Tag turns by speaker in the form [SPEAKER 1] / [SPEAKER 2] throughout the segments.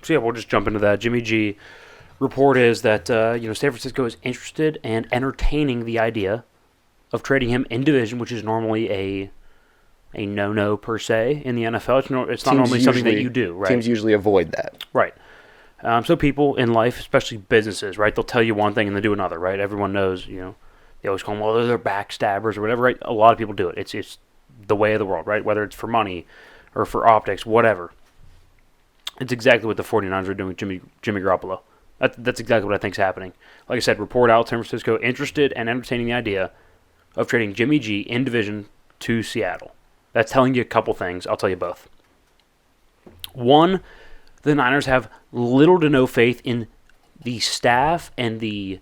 [SPEAKER 1] So yeah, we'll just jump into that. Jimmy G report is that San Francisco is interested and entertaining the idea of trading him in division, which is normally a no-no per se in the NFL. It's not normally something that you do, right?
[SPEAKER 2] Teams usually avoid that.
[SPEAKER 1] Right. So people in life, especially businesses, right, they'll tell you one thing and they do another, right? Everyone knows, they always call them, well, they're backstabbers or whatever, right? A lot of people do it. It's the way of the world, right? Whether it's for money or for optics, whatever. It's exactly what the 49ers are doing with Jimmy Garoppolo. That's exactly what I think is happening. Like I said, report out, San Francisco interested and entertaining the idea of trading Jimmy G in division to Seattle. That's telling you a couple things. I'll tell you both. One, the Niners have little to no faith in the staff and the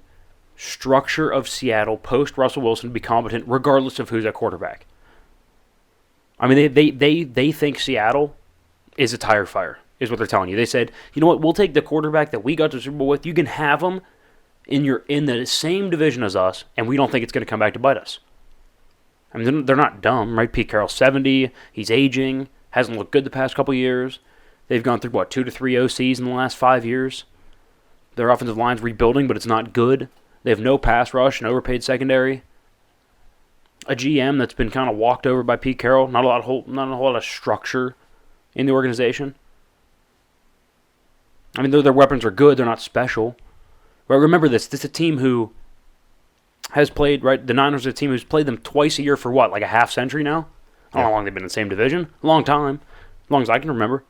[SPEAKER 1] structure of Seattle post Russell Wilson to be competent regardless of who's at quarterback. I mean, they think Seattle is a tire fire, is what they're telling you. They said, you know what, we'll take the quarterback that we got to the Super Bowl with. You can have him in the same division as us, and we don't think it's going to come back to bite us. I mean, they're not dumb, right? Pete Carroll's 70. He's aging. Hasn't looked good the past couple years. They've gone through, 2 to 3 OCs in the last 5 years. Their offensive line's rebuilding, but it's not good. They have no pass rush, an overpaid secondary. A GM that's been kind of walked over by Pete Carroll. Not a whole lot of structure in the organization. I mean, their weapons are good. They're not special. But remember this. This is a team who has played, right? The Niners are a team who's played them twice a year for what, like a half century now? I don't know how long they've been in the same division. A long time. As long as I can remember.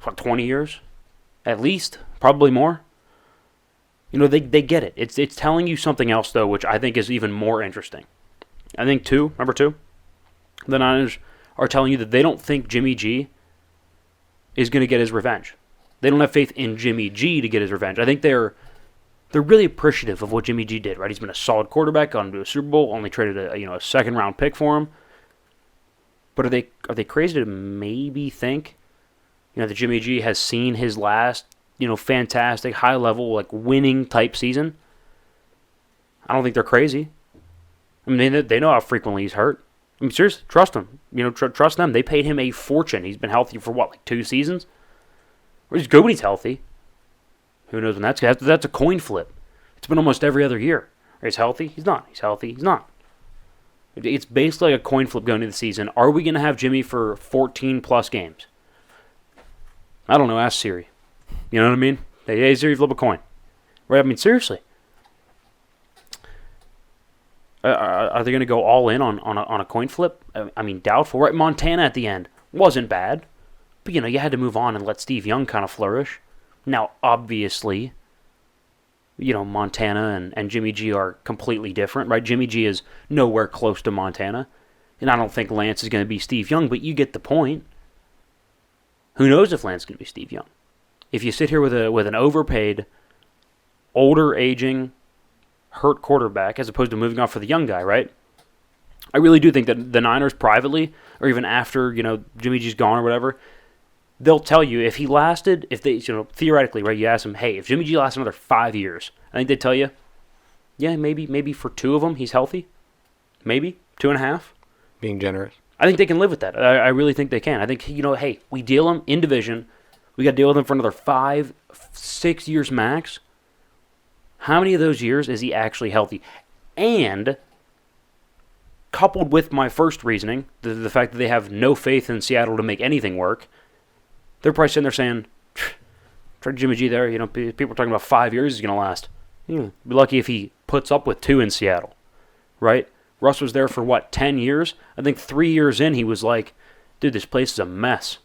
[SPEAKER 1] 20 years? At least. Probably more. They get it. It's telling you something else, though, which I think is even more interesting. I think, number two, the Niners are telling you that they don't think Jimmy G is going to get his revenge. They don't have faith in Jimmy G to get his revenge. I think they're really appreciative of what Jimmy G did, right? He's been a solid quarterback, gone to a Super Bowl, only traded a second-round pick for him. But are they crazy to maybe think, that Jimmy G has seen his last, fantastic, high-level, winning type season? I don't think they're crazy. I mean, they know how frequently he's hurt. I mean, seriously, trust him. Trust them. They paid him a fortune. He's been healthy for 2 seasons? Or he's good when he's healthy. Who knows when that's a coin flip. It's been almost every other year. He's healthy? He's not. He's healthy? He's not. It's basically like a coin flip going into the season. Are we going to have Jimmy for 14-plus games? I don't know. Ask Siri. You know what I mean? Hey, Siri, flip a coin. Right? I mean, seriously. Are they going to go all in on a coin flip? I mean, doubtful. Right? Montana at the end wasn't bad. But, you had to move on and let Steve Young kind of flourish. Now, obviously, Montana and Jimmy G are completely different, right? Jimmy G is nowhere close to Montana. And I don't think Lance is going to be Steve Young, but you get the point. Who knows if Lance is going to be Steve Young? If you sit here with an overpaid, older, aging, hurt quarterback as opposed to moving on for the young guy, right? I really do think that the Niners privately, or even after, Jimmy G's gone or whatever, they'll tell you if he lasted, if they, theoretically, right, you ask them, hey, if Jimmy G lasts another 5 years, I think they'd tell you, yeah, maybe for 2 of them he's healthy. Maybe 2.5.
[SPEAKER 2] Being generous.
[SPEAKER 1] I think they can live with that. I really think they can. I think, hey, we deal him in division. We got to deal with him for another 5, 6 years max. How many of those years is he actually healthy? And coupled with my first reasoning, the fact that they have no faith in Seattle to make anything work, they're probably sitting there saying, try Jimmy G there. People are talking about 5 years he's going to last. Be lucky if he puts up with 2 in Seattle, right? Russ was there for 10 years? I think 3 years in, he was like, dude, this place is a mess.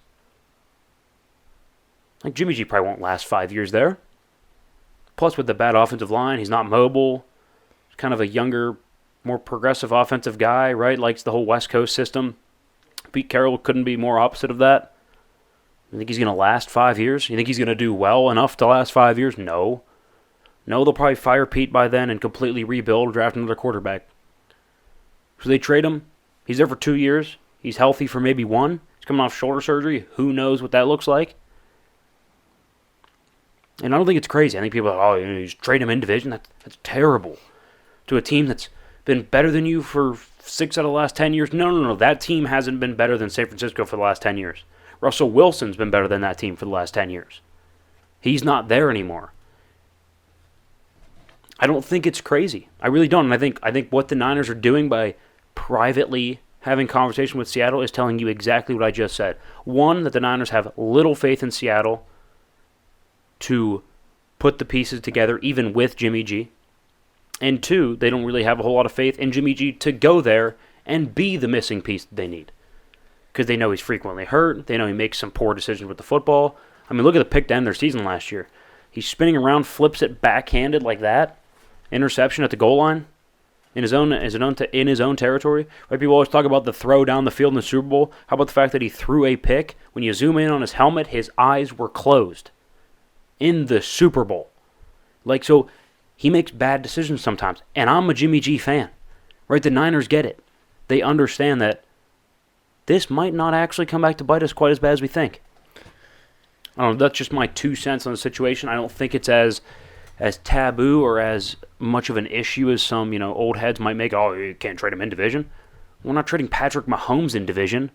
[SPEAKER 1] Jimmy G probably won't last 5 years there. Plus, with the bad offensive line, he's not mobile. He's kind of a younger, more progressive offensive guy, right? Likes the whole West Coast system. Pete Carroll couldn't be more opposite of that. You think he's going to last 5 years? You think he's going to do well enough to last 5 years? No. They'll probably fire Pete by then and completely rebuild, draft another quarterback. So they trade him. He's there for 2 years. He's healthy for maybe 1. He's coming off shoulder surgery. Who knows what that looks like? And I don't think it's crazy. I think people are like, you just trade him in division? That's terrible. To a team that's been better than you for 6 out of the last 10 years? No. That team hasn't been better than San Francisco for the last 10 years. Russell Wilson's been better than that team for the last 10 years. He's not there anymore. I don't think it's crazy. I really don't. And I think what the Niners are doing by privately having conversation with Seattle is telling you exactly what I just said. One, that the Niners have little faith in Seattle to put the pieces together, even with Jimmy G. And two, they don't really have a whole lot of faith in Jimmy G to go there and be the missing piece that they need. Because they know he's frequently hurt. They know he makes some poor decisions with the football. I mean, look at the pick to end their season last year. He's spinning around, flips it backhanded like that. Interception at the goal line in his own territory. Right? People always talk about the throw down the field in the Super Bowl. How about the fact that he threw a pick? When you zoom in on his helmet, his eyes were closed in the Super Bowl. Like, so he makes bad decisions sometimes. And I'm a Jimmy G fan. Right? The Niners get it. They understand that this might not actually come back to bite us quite as bad as we think. I don't know, that's just my 2 cents on the situation. I don't think it's as taboo or as much of an issue as some, old heads might make. Oh, you can't trade him in division. We're not trading Patrick Mahomes in division,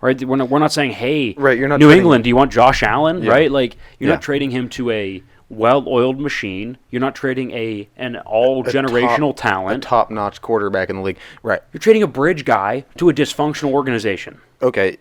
[SPEAKER 1] right? We're not saying, hey,
[SPEAKER 2] right, you're not
[SPEAKER 1] New England, do you want Josh Allen,
[SPEAKER 2] yeah.
[SPEAKER 1] right? Like, you're not trading him to a well-oiled machine. You're not trading an all-generational talent.
[SPEAKER 2] A top-notch quarterback in the league. Right.
[SPEAKER 1] You're trading a bridge guy to a dysfunctional organization.
[SPEAKER 2] Okay,